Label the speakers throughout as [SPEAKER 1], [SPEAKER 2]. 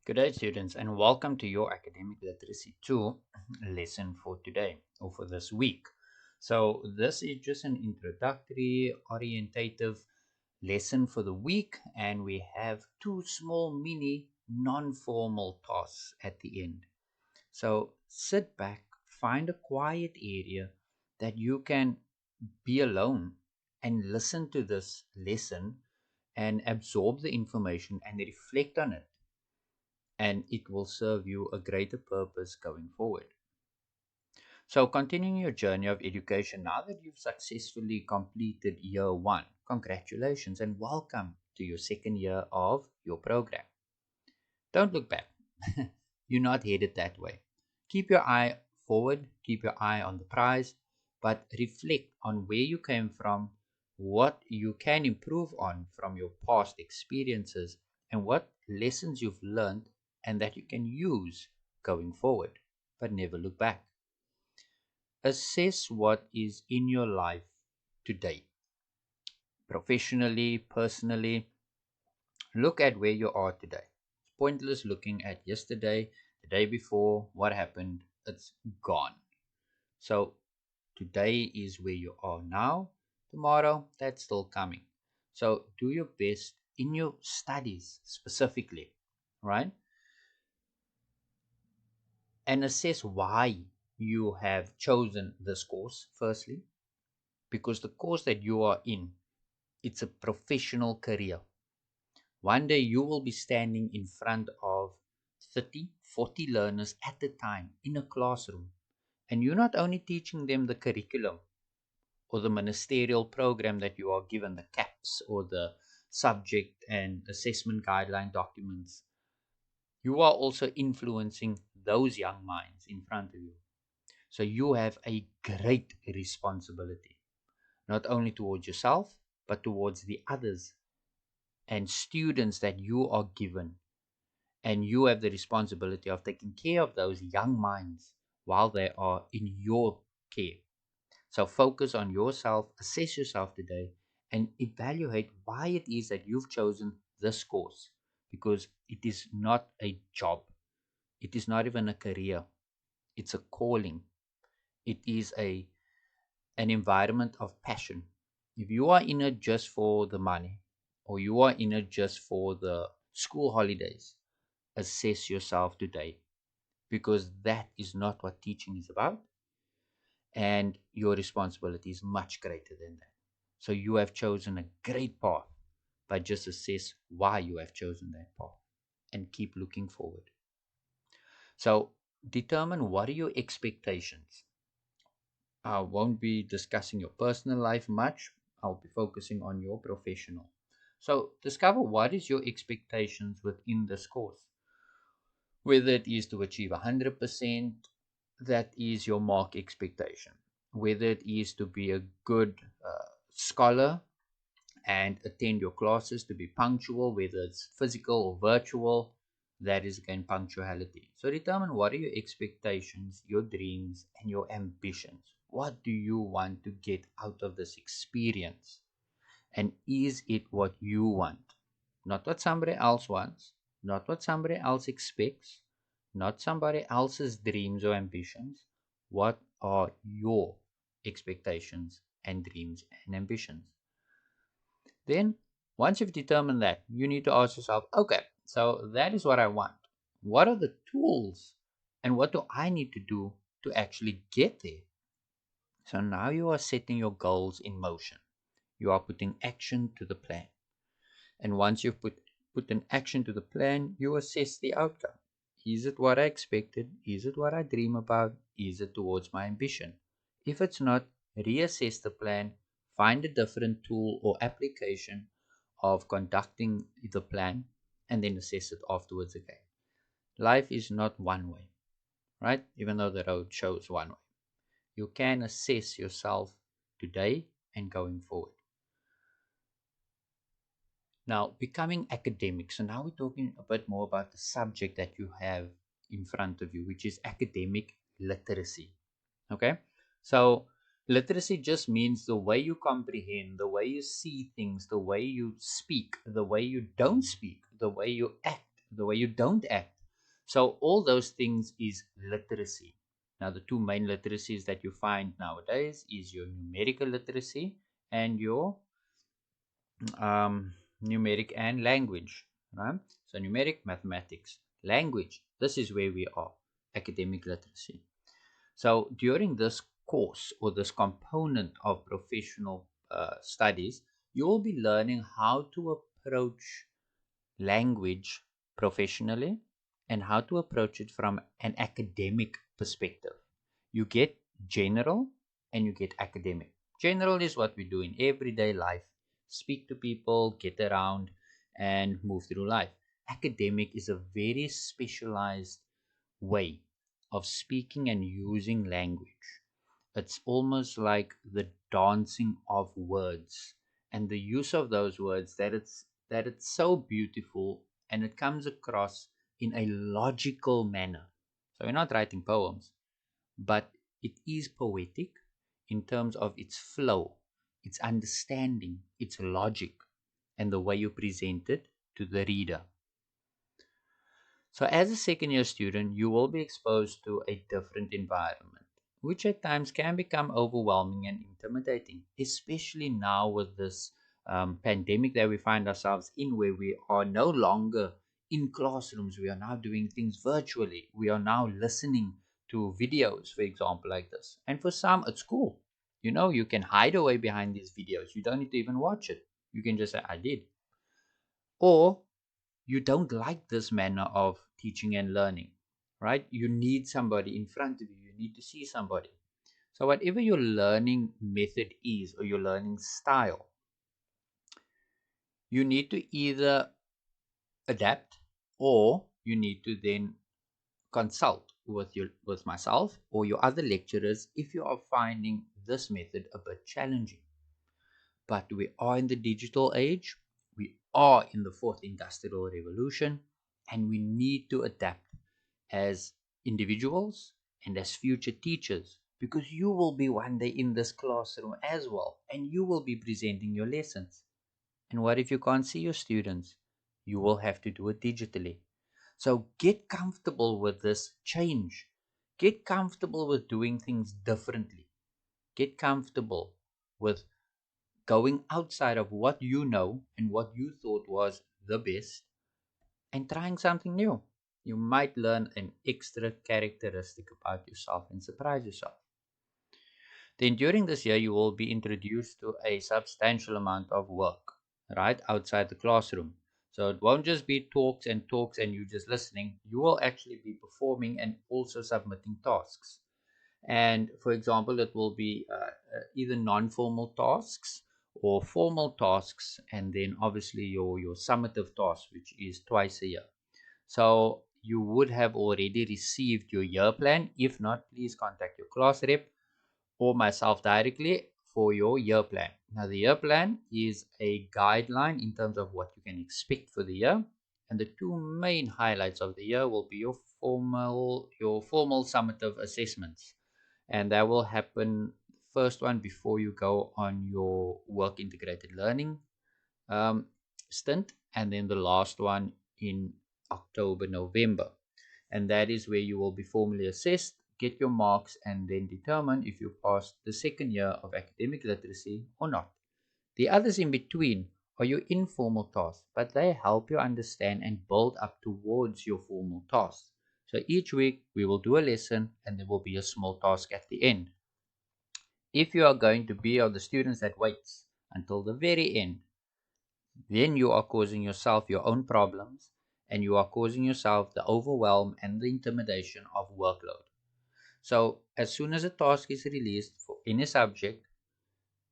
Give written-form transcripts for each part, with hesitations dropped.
[SPEAKER 1] Good day, students, and welcome to your Academic Literacy 2 lesson for today or for this week. So, this is just an introductory, orientative lesson for the week, and we have two small, mini, non formal tasks at the end. So, sit back, find a quiet area that you can be alone and listen to this lesson and absorb the information and reflect on it, and it will serve you a greater purpose going forward. So, continuing your journey of education, now that you've successfully completed year one, congratulations and welcome to your second year of your program. Don't look back. You're not headed that way. Keep your eye forward, keep your eye on the prize, but reflect on where you came from, what you can improve on from your past experiences, and what lessons you've learned and that you can use going forward. But never look back. Assess what is in your life today, professionally, personally. Look at where you are today. It's pointless looking at yesterday, the day before, what happened. It's gone. So today is where you are now. Tomorrow, that's still coming. So do your best in your studies specifically, right? And assess why you have chosen this course, firstly, because the course that you are in, it's a professional career. One day you will be standing in front of 30, 40 learners at a time in a classroom. And you're not only teaching them the curriculum or the ministerial program that you are given, the CAPS or the subject and assessment guideline documents. You are also influencing those young minds in front of you. So you have a great responsibility, not only towards yourself, but towards the others and students that you are given, and you have the responsibility of taking care of those young minds while they are in your care. So focus on yourself, assess yourself today, and evaluate why it is that you've chosen this course, because it is not a job, it is not even a career, it's a calling, it is an environment of passion. If you are in it just for the money, or you are in it just for the school holidays, assess yourself today, because that is not what teaching is about, and your responsibility is much greater than that. So you have chosen a great path, but just assess why you have chosen that path and keep looking forward. So determine what are your expectations. I won't be discussing your personal life much. I'll be focusing on your professional. So discover what is your expectations within this course. Whether it is to achieve 100%, that is your mark expectation. Whether it is to be a good scholar and attend your classes, to be punctual, whether it's physical or virtual, that is again punctuality. So determine what are your expectations, your dreams, and your ambitions. What do you want to get out of this experience? And is it what you want? Not what somebody else wants, not what somebody else expects, not somebody else's dreams or ambitions. What are your expectations and dreams and ambitions? Then, once you've determined that, you need to ask yourself, okay, so that is what I want. What are the tools and what do I need to do to actually get there? So now you are setting your goals in motion. You are putting action to the plan. And once you've put an action to the plan, you assess the outcome. Is it what I expected? Is it what I dream about? Is it towards my ambition? If it's not, reassess the plan, find a different tool or application of conducting the plan, and then assess it afterwards again. Life is not one way, right? Even though the road shows one way. You can assess yourself today and going forward. Now, becoming academic. So now we're talking a bit more about the subject that you have in front of you, which is academic literacy. Okay? So, literacy just means the way you comprehend, the way you see things, the way you speak, the way you don't speak, the way you act, the way you don't act. So all those things is literacy. Now the two main literacies that you find nowadays is your numerical literacy and your numeric and language, right? So numeric, mathematics, language. This is where we are, academic literacy. So during this course or this component of professional studies, you will be learning how to approach language professionally and how to approach it from an academic perspective. You get general and you get academic. General is what we do in everyday life, speak to people, get around, and move through life. Academic is a very specialized way of speaking and using language. It's almost like the dancing of words and the use of those words that it's so beautiful and it comes across in a logical manner. So we're not writing poems, but it is poetic in terms of its flow, its understanding, its logic, and the way you present it to the reader. So, as a second year student, you will be exposed to a different environment, which at times can become overwhelming and intimidating, especially now with this pandemic that we find ourselves in, where we are no longer in classrooms. We are now doing things virtually. We are now listening to videos, for example, like this. And for some, it's cool. You can hide away behind these videos. You don't need to even watch it. You can just say, I did. Or you don't like this manner of teaching and learning, right? You need somebody in front of you. You need to see somebody. So, whatever your learning method is or your learning style, you need to either adapt or you need to then consult with myself or your other lecturers if you are finding this method a bit challenging. But we are in the digital age, we are in the fourth industrial revolution, and we need to adapt as individuals and as future teachers, because you will be one day in this classroom as well and you will be presenting your lessons. And what if you can't see your students? You will have to do it digitally. So get comfortable with this change. Get comfortable with doing things differently. Get comfortable with going outside of what you know and what you thought was the best and trying something new. You might learn an extra characteristic about yourself and surprise yourself. Then during this year, you will be introduced to a substantial amount of work, right, outside the classroom. So it won't just be talks and talks and you just listening. You will actually be performing and also submitting tasks. And for example, it will be either non-formal tasks or formal tasks, and then obviously your summative task, which is twice a year. So you would have already received your year plan. If not, please contact your class rep or myself directly for your year plan. Now, the year plan is a guideline in terms of what you can expect for the year. And the two main highlights of the year will be your formal summative assessments. And that will happen first one before you go on your work integrated learning um, stint, and then the last one in October, November. And that is where you will be formally assessed, get your marks, and then determine if you passed the second year of academic literacy or not. The others in between are your informal tasks, but they help you understand and build up towards your formal tasks. So each week we will do a lesson and there will be a small task at the end. If you are going to be of the students that waits until the very end, then you are causing yourself your own problems and you are causing yourself the overwhelm and the intimidation of workload. So, as soon as a task is released for any subject,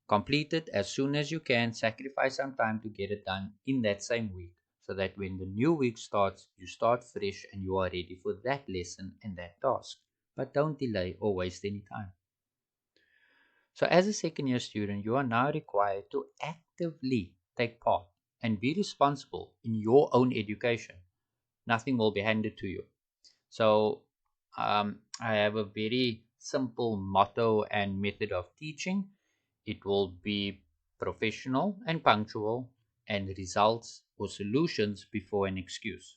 [SPEAKER 1] complete it as soon as you can, sacrifice some time to get it done in that same week so that when the new week starts, you start fresh and you are ready for that lesson and that task. But don't delay or waste any time. So, as a second year student, you are now required to actively take part and be responsible in your own education. Nothing will be handed to you. So, I have a very simple motto and method of teaching. It will be professional and punctual, and results or solutions before an excuse.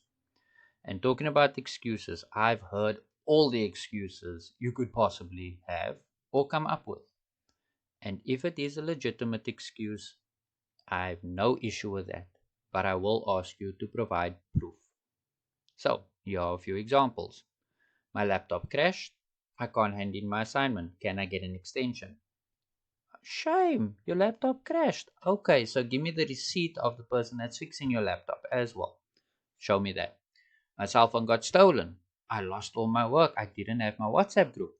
[SPEAKER 1] And talking about excuses, I've heard all the excuses you could possibly have or come up with. And if it is a legitimate excuse, I have no issue with that. But I will ask you to provide proof. So, here are a few examples. My laptop crashed. I can't hand in my assignment. Can I get an extension? Shame, your laptop crashed. Okay, so give me the receipt of the person that's fixing your laptop as well. Show me that. My cell phone got stolen. I lost all my work. I didn't have my WhatsApp group.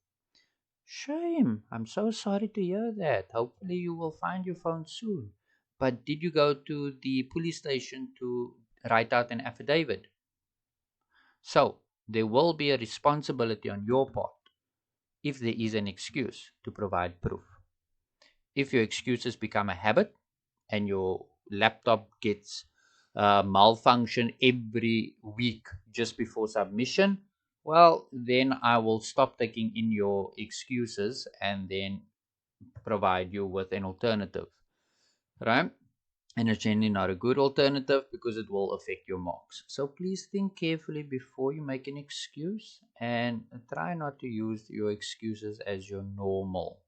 [SPEAKER 1] Shame. I'm so sorry to hear that. Hopefully, you will find your phone soon. But did you go to the police station to write out an affidavit? So, there will be a responsibility on your part if there is an excuse to provide proof. If your excuses become a habit and your laptop gets malfunction every week just before submission, well, then I will stop taking in your excuses and then provide you with an alternative, right? And it's generally not a good alternative because it will affect your marks. So please think carefully before you make an excuse and try not to use your excuses as your normal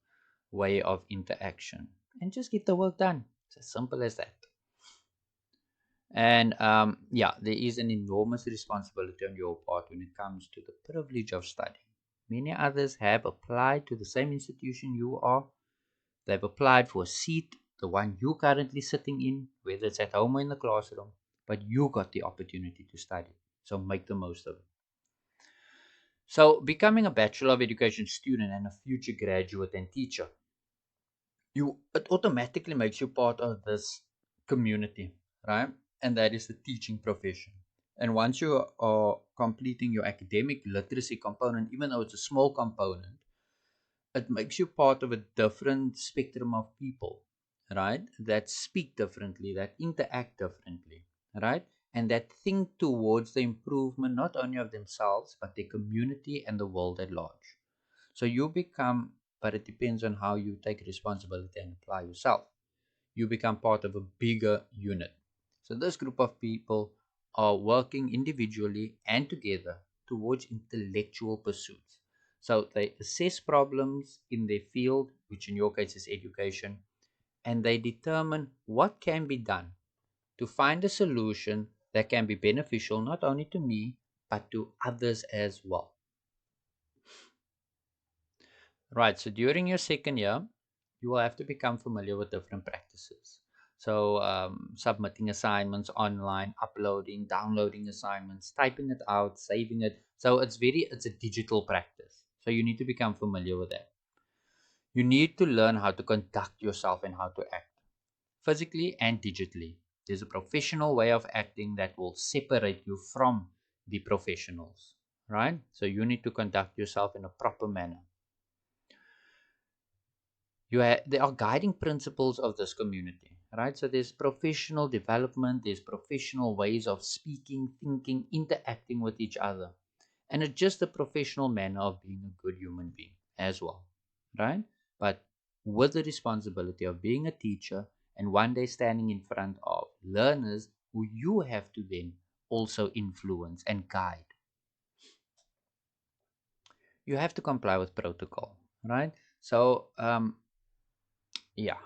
[SPEAKER 1] way of interaction and just get the work done. It's as simple as that. And yeah, there is an enormous responsibility on your part when it comes to the privilege of studying. Many others have applied to the same institution you are. They've applied for a seat, the one you're currently sitting in, whether it's at home or in the classroom, but you got the opportunity to study. So make the most of it. So, becoming a Bachelor of Education student and a future graduate and teacher, it automatically makes you part of this community, right? And that is the teaching profession. And once you are completing your academic literacy component, even though it's a small component, it makes you part of a different spectrum of people, right? That speak differently, that interact differently, right? And that think towards the improvement not only of themselves, but their community and the world at large. So you become, but it depends on how you take responsibility and apply yourself. You become part of a bigger unit. So this group of people are working individually and together towards intellectual pursuits. So they assess problems in their field, which in your case is education, and they determine what can be done to find a solution that can be beneficial not only to me, but to others as well. Right, so during your second year, you will have to become familiar with different practices. So, submitting assignments online, uploading, downloading assignments, typing it out, saving it. So it's a digital practice. So you need to become familiar with that. You need to learn how to conduct yourself and how to act physically and digitally. There's a professional way of acting that will separate you from the professionals, right? So you need to conduct yourself in a proper manner. There are guiding principles of this community, right? So there's professional development, there's professional ways of speaking, thinking, interacting with each other, and it's just the professional manner of being a good human being as well, right? But with the responsibility of being a teacher and one day standing in front of learners who you have to then also influence and guide. You have to comply with protocol, right? So yeah,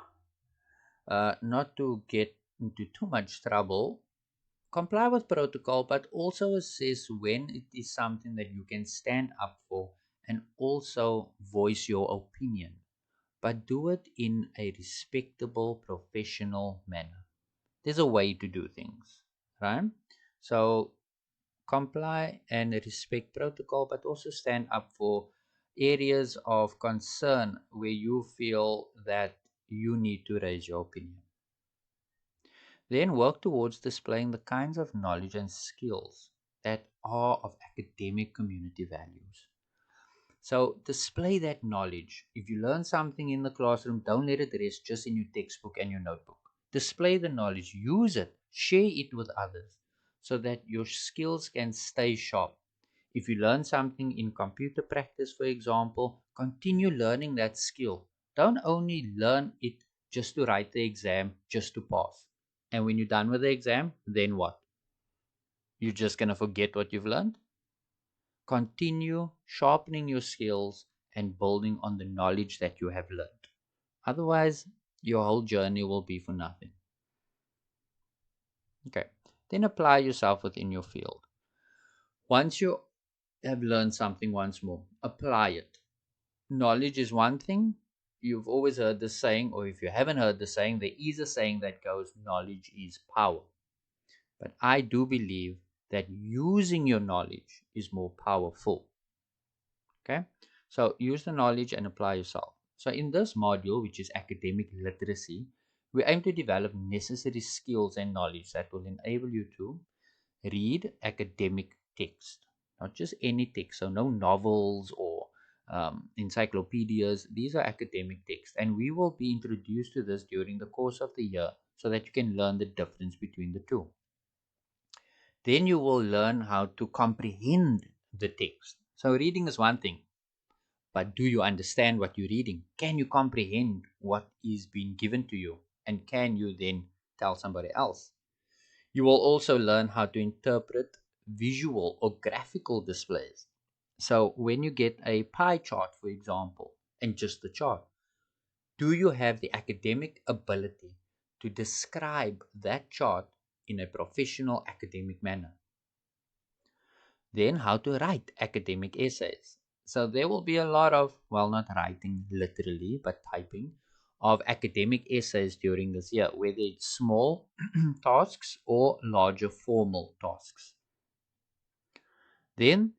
[SPEAKER 1] not to get into too much trouble, comply with protocol, but also assess when it is something that you can stand up for and also voice your opinion, but do it in a respectable, professional manner. There's a way to do things, right? So comply and respect protocol, but also stand up for areas of concern where you feel that you need to raise your opinion. Then work towards displaying the kinds of knowledge and skills that are of academic community values. So display that knowledge. If you learn something in the classroom, don't let it rest just in your textbook and your notebook. Display the knowledge, use it, share it with others so that your skills can stay sharp. If you learn something in computer practice, for example, continue learning that skill. Don't only learn it just to write the exam, just to pass. And when you're done with the exam, then what? you're just going to forget what you've learned. Continue sharpening your skills and building on the knowledge that you have learned. Otherwise, your whole journey will be for nothing. Okay. Then apply yourself within your field. Once you have learned something once more, apply it. Knowledge is one thing. You've always heard the saying, or if you haven't heard the saying, there is a saying that goes, knowledge is power. But I do believe that using your knowledge is more powerful. Okay, so use the knowledge and apply yourself. So in this module, which is academic literacy, we aim to develop necessary skills and knowledge that will enable you to read academic text, not just any text. So no novels or encyclopedias. These are academic texts, and we will be introduced to this during the course of the year so that you can learn the difference between the two. Then you will learn how to comprehend the text. So reading is one thing, but do you understand what you're reading? Can you comprehend what is being given to you? And can you then tell somebody else? You will also learn how to interpret visual or graphical displays. So when you get a pie chart, for example, and just the chart, do you have the academic ability to describe that chart in a professional academic manner? Then how to write academic essays. So there will be a lot of, well, not writing literally, but typing of academic essays during this year, whether it's small tasks or larger formal tasks. Then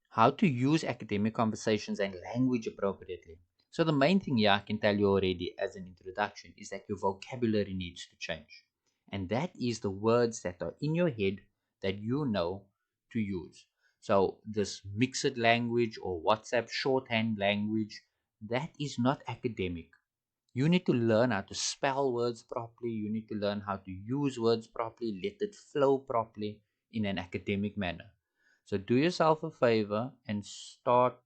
[SPEAKER 1] how to use academic conversations and language appropriately. So the main thing here I can tell you already as an introduction is that your vocabulary needs to change. And that is the words that are in your head that you know to use. So this mixed language or WhatsApp shorthand language, that is not academic. You need to learn how to spell words properly. You need to learn how to use words properly, let it flow properly in an academic manner. So do yourself a favor and stop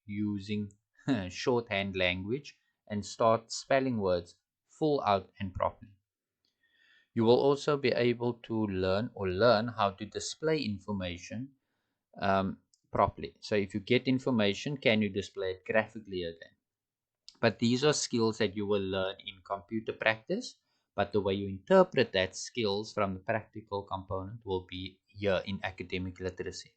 [SPEAKER 1] using shorthand language and start spelling words full out and properly. You will also be able to learn how to display information properly. So if you get information, can you display it graphically again? But these are skills that you will learn in computer practice. But the way you interpret that skills from the practical component will be here in academic literacy.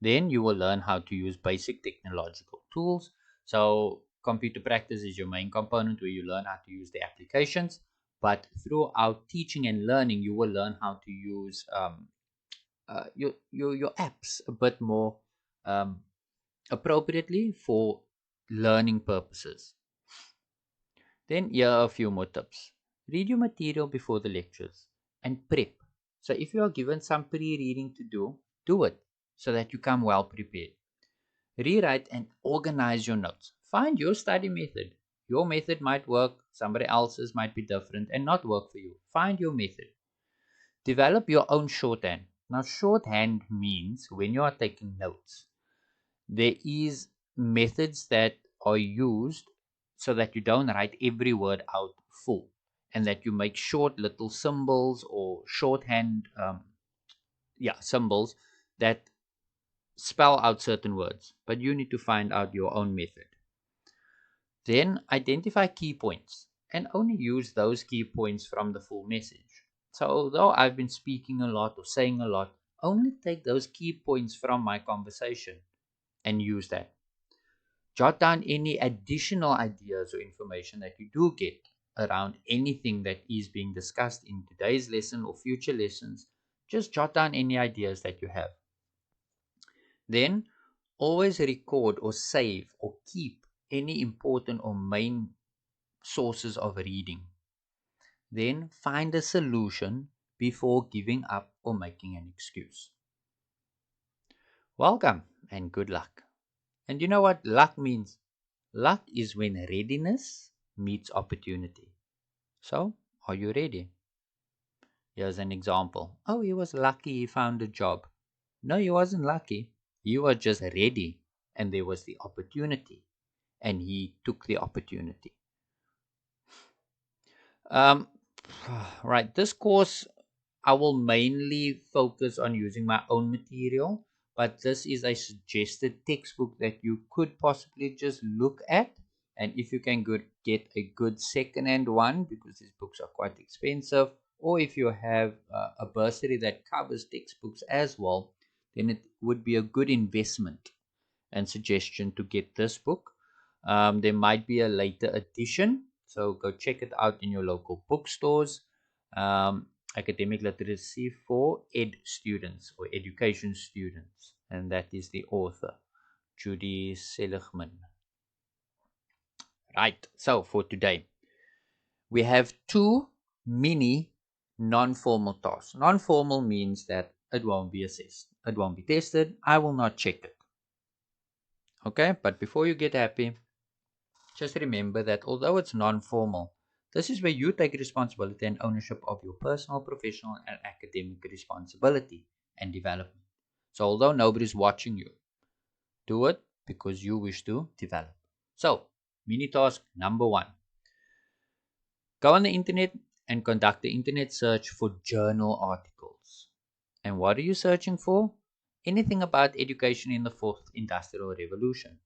[SPEAKER 1] Then you will learn how to use basic technological tools. So computer practice is your main component where you learn how to use the applications. But throughout teaching and learning, you will learn how to use your apps a bit more um, appropriately for learning purposes. Then here are a few more tips. Read your material before the lectures and prep. So if you are given some pre-reading to do it so that you come well prepared. Rewrite and organize your notes. Find your study method. Your method might work, somebody else's might be different and not work for you. Find your method. Develop your own shorthand. Now, shorthand means when you are taking notes, there is methods that are used so that you don't write every word out full and that you make short little symbols or shorthand symbols that spell out certain words, but you need to find out your own method. Then identify key points and only use those key points from the full message. So although I've been speaking a lot or saying a lot, only take those key points from my conversation and use that. Jot down any additional ideas or information that you do get around anything that is being discussed in today's lesson or future lessons. Just jot down any ideas that you have. Then always record or save or keep any important or main sources of reading. Then find a solution before giving up or making an excuse. Welcome and good luck. And you know what luck means? Luck is when readiness meets opportunity. So, are you ready? Here's an example. Oh, he was lucky he found a job. No, he wasn't lucky. He was just ready and there was the opportunity and he took the opportunity. Um, right, this course I will mainly focus on using my own material, but this is a suggested textbook that you could possibly just look at. And if you can get a good second-hand one, because these books are quite expensive, or if you have a bursary that covers textbooks as well, then it would be a good investment and suggestion to get this book. There might be a later edition, so go check it out in your local bookstores. Um, Academic Literacy for Ed Students or Education Students, and that is the author, Judy Seligman. Right, so for today, we have two mini non-formal tasks. Non-formal means that it won't be assessed, it won't be tested, I will not check it. Okay, but before you get happy, just remember that although it's non-formal, this is where you take responsibility and ownership of your personal, professional, and academic responsibility and development. So although nobody's watching you, do it because you wish to develop. So, mini task number one. Go on the internet and conduct the internet search for journal articles. And what are you searching for? Anything about education in the fourth industrial revolution.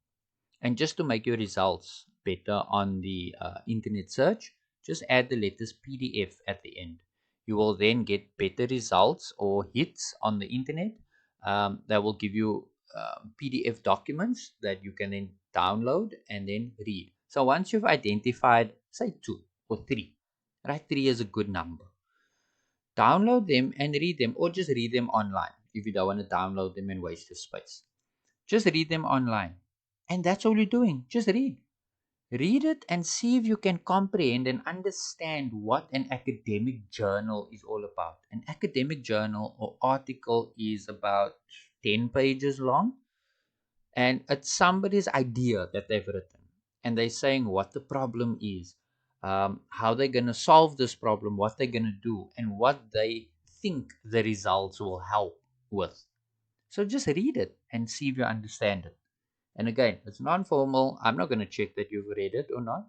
[SPEAKER 1] And just to make your results better on the internet search, just add the letters PDF at the end. You will then get better results or hits on the internet that will give you PDF documents that you can then download and then read. So once you've identified, say, two or three, right? Three is a good number. Download them and read them, or just read them online if you don't want to download them and waste your space. Just read them online. And that's all you're doing. Just read. Read it and see if you can comprehend and understand what an academic journal is all about. An academic journal or article is about 10 pages long, and it's somebody's idea that they've written. And they're saying what the problem is, how they're going to solve this problem, what they're going to do, and what they think the results will help with. So just read it and see if you understand it. And again, it's non-formal. I'm not going to check that you've read it or not,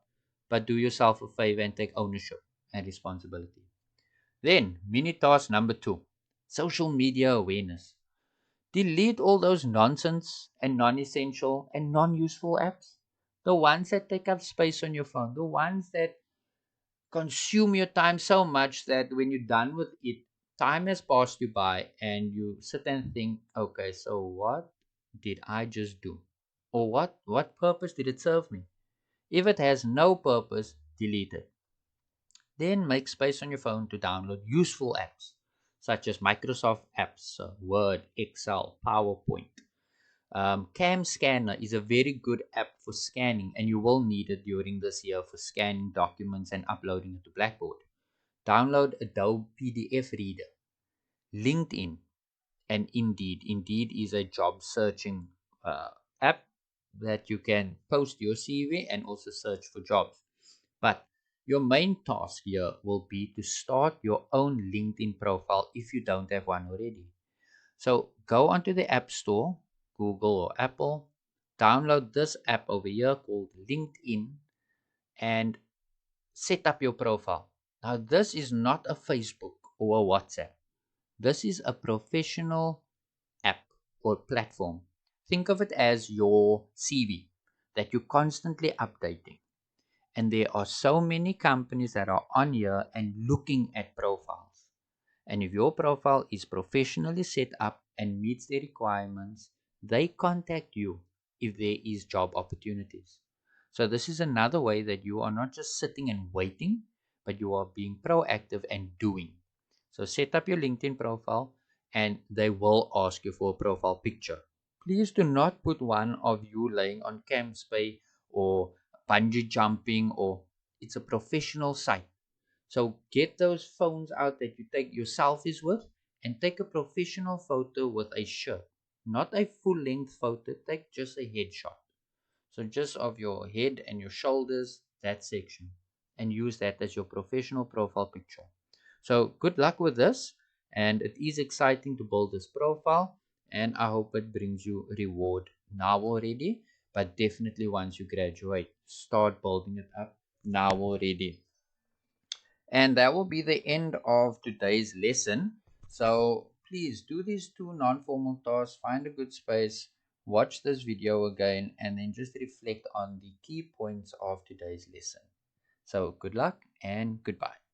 [SPEAKER 1] but do yourself a favor and take ownership and responsibility. Then, mini task number two, social media awareness. Delete all those nonsense and non-essential and non-useful apps. The ones that take up space on your phone, the ones that consume your time so much that when you're done with it, time has passed you by and you sit and think, okay, so what did I just do? Or what purpose did it serve me? If it has no purpose, delete it. Then make space on your phone to download useful apps such as Microsoft apps, Word, Excel, PowerPoint. Cam Scanner is a very good app for scanning, and you will need it during this year for scanning documents and uploading it to Blackboard. Download Adobe PDF Reader, LinkedIn, and Indeed. Indeed is a job searching app that you can post your CV and also search for jobs. But your main task here will be to start your own LinkedIn profile if you don't have one already. So go onto the App Store, Google or Apple, download this app over here called LinkedIn, and set up your profile. Now, this is not a Facebook or a WhatsApp. This is a professional app or platform. Think of it as your CV that you're constantly updating. And there are so many companies that are on here and looking at profiles. And if your profile is professionally set up and meets the requirements, they contact you if there is job opportunities. So this is another way that you are not just sitting and waiting, but you are being proactive and doing. So set up your LinkedIn profile and they will ask you for a profile picture. Please do not put one of you laying on campsite or bungee jumping, or it's a professional site. So get those phones out that you take your selfies with and take a professional photo with a shirt. Not a full length photo, take just a headshot. So just of your head and your shoulders, that section, and use that as your professional profile picture. So good luck with this, and it is exciting to build this profile, and I hope it brings you reward now already, but definitely once you graduate, start building it up now already. And that will be the end of today's lesson. So please do these two non-formal tasks, find a good space, watch this video again, and then just reflect on the key points of today's lesson. So good luck and goodbye.